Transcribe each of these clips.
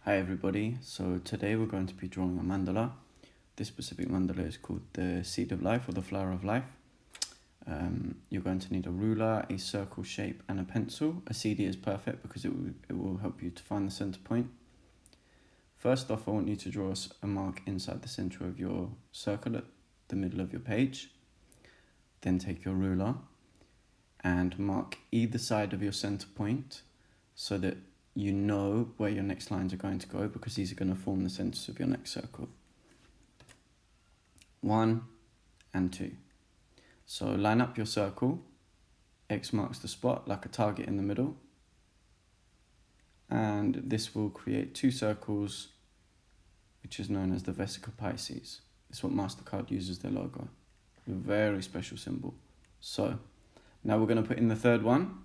Hi everybody, so today we're going to be drawing a mandala. This specific mandala is called the seed of life or the flower of life. You're going to need a ruler, a circle shape and a pencil. A CD is perfect because it will help you to find the center point. First off, I want you to draw a mark inside the center of your circle at the middle of your page. Then take your ruler and mark either side of your center point so that you know where your next lines are going to go, because these are going to form the centers of your next circle. 1 and 2. So line up your circle. X marks the spot like a target in the middle. And this will create 2 circles, which is known as the vesica Pisces. It's what MasterCard uses their logo. A very special symbol. So now we're going to put in the third one.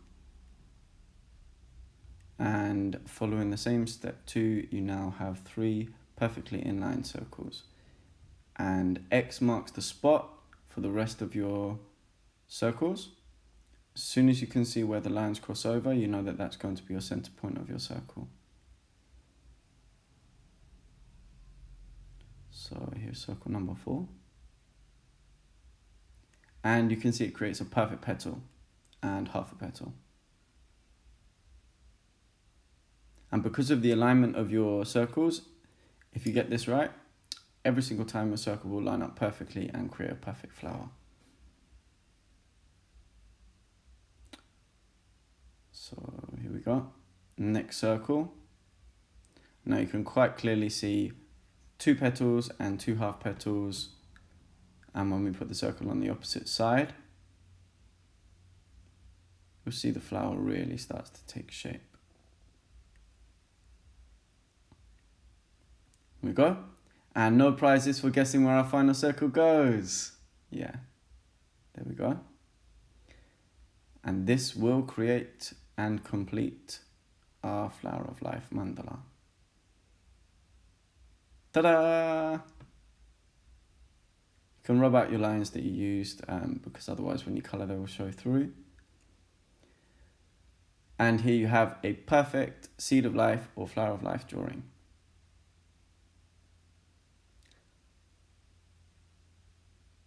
And following the same step 2, you now have 3 perfectly inline circles. And X marks the spot for the rest of your circles. As soon as you can see where the lines cross over, you know that that's going to be your center point of your circle. So here's circle number 4. And you can see it creates a perfect petal and half a petal. And because of the alignment of your circles, if you get this right, every single time your circle will line up perfectly and create a perfect flower. So here we go. Next circle. Now you can quite clearly see 2 petals and 2 half petals. And when we put the circle on the opposite side, you'll see the flower really starts to take shape. Here we go. And no prizes for guessing where our final circle goes. Yeah, there we go. And this will create and complete our flower of life mandala. Ta-da! You can rub out your lines that you used because otherwise when you colour they will show through. And here you have a perfect seed of life or flower of life drawing.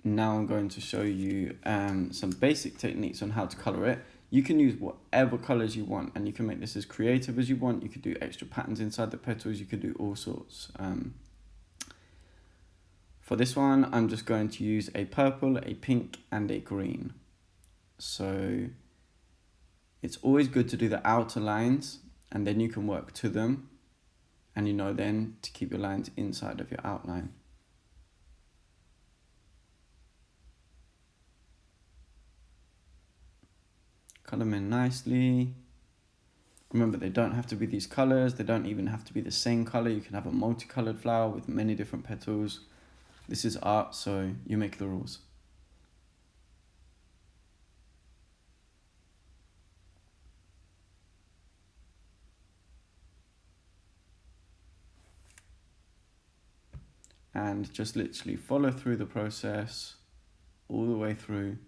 Now I'm going to show you some basic techniques on how to colour it. You can use whatever colours you want, and you can make this as creative as you want. You could do extra patterns inside the petals, you could do all sorts. For this one, I'm just going to use a purple, a pink and a green. So it's always good to do the outer lines and then you can work to them, and you know then to keep your lines inside of your outline. Colour them in nicely. Remember, they don't have to be these colours. They don't even have to be the same colour. You can have a multicoloured flower with many different petals. This is art, so you make the rules. And just literally follow through the process all the way through.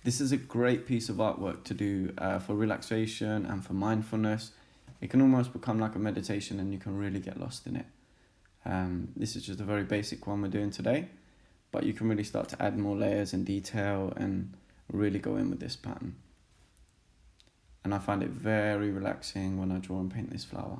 This is a great piece of artwork to do for relaxation and for mindfulness. It can almost become like a meditation and you can really get lost in it. This is just a very basic one we're doing today, but you can really start to add more layers and detail and really go in with this pattern. And I find it very relaxing when I draw and paint this flower.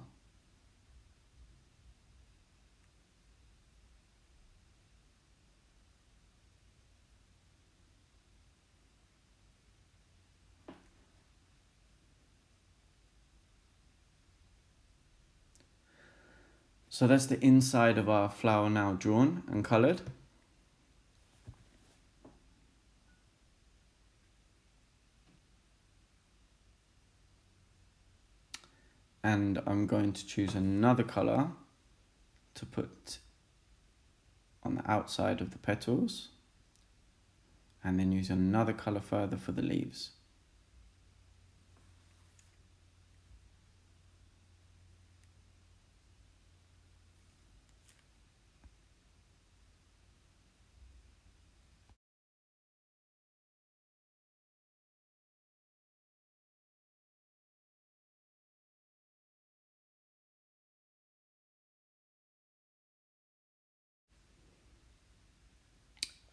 So that's the inside of our flower now drawn and coloured. And I'm going to choose another colour to put on the outside of the petals, and then use another colour further for the leaves.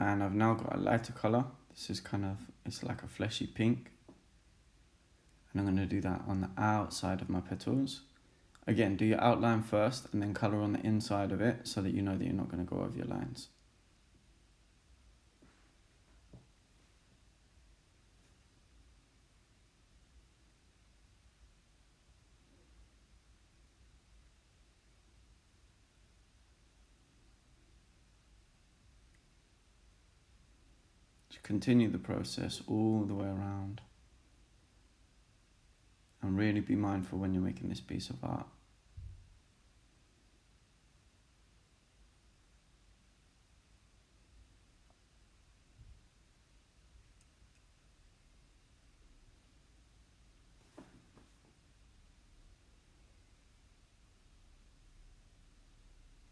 And I've now got a lighter colour. This is it's like a fleshy pink. And I'm going to do that on the outside of my petals. Again, do your outline first and then colour on the inside of it so that you know that you're not going to go over your lines. Just continue the process all the way around. And really be mindful when you're making this piece of art.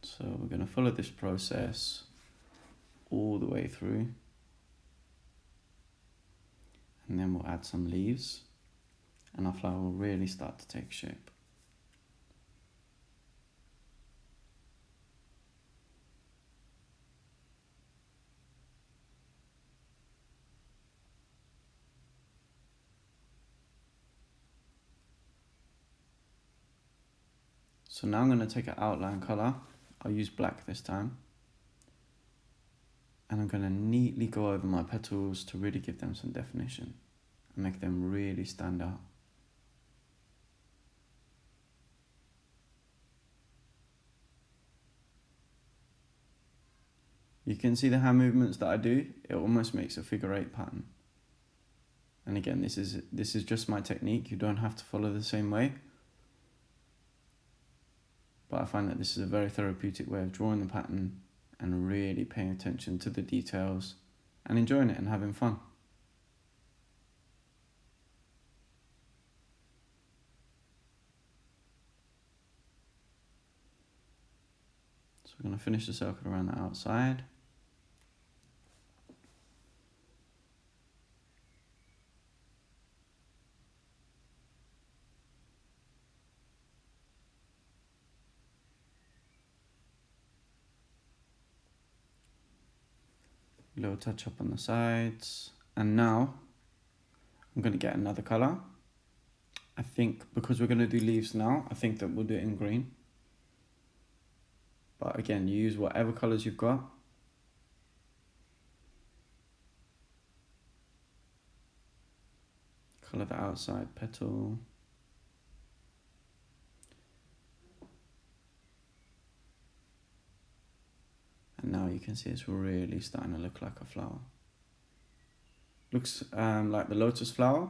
So we're going to follow this process all the way through. And then we'll add some leaves and our flower will really start to take shape. So now I'm going to take an outline colour. I'll use black this time. And I'm going to neatly go over my petals to really give them some definition and make them really stand out. You can see the hand movements that I do. It almost makes a figure 8 pattern. And again, this is just my technique. You don't have to follow the same way. But I find that this is a very therapeutic way of drawing the pattern and really paying attention to the details and enjoying it and having fun. So we're going to finish the circle around the outside. Little touch up on the sides. And now I'm going to get another colour. I think because we're going to do leaves now, I think that we'll do it in green. But again, you use whatever colours you've got. Colour the outside petal. And now you can see it's really starting to look like a flower. Looks like the lotus flower.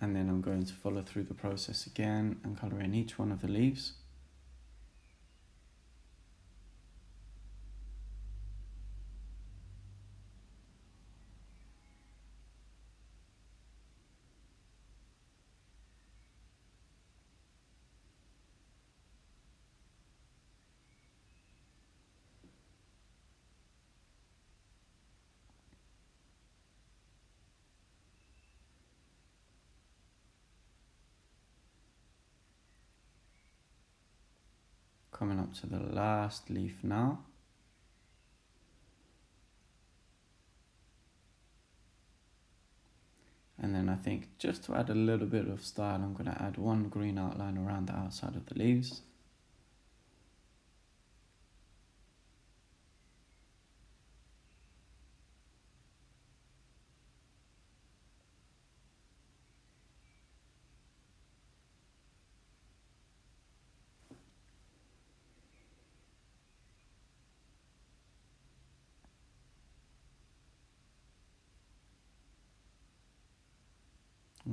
And then I'm going to follow through the process again and colour in each one of the leaves. Coming up to the last leaf now. And then I think just to add a little bit of style, I'm going to add one green outline around the outside of the leaves.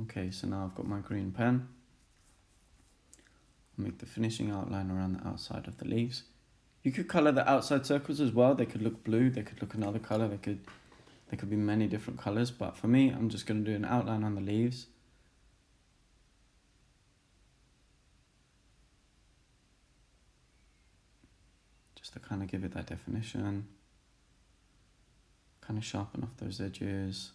Okay, so now I've got my green pen. I'll make the finishing outline around the outside of the leaves. You could colour the outside circles as well. They could look blue, they could look another colour, they could be many different colours, but for me, I'm just going to do an outline on the leaves. Just to kind of give it that definition. Kind of sharpen off those edges.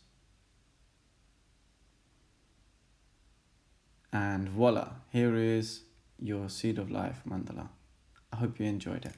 And voila, here is your Seed of Life mandala. I hope you enjoyed it.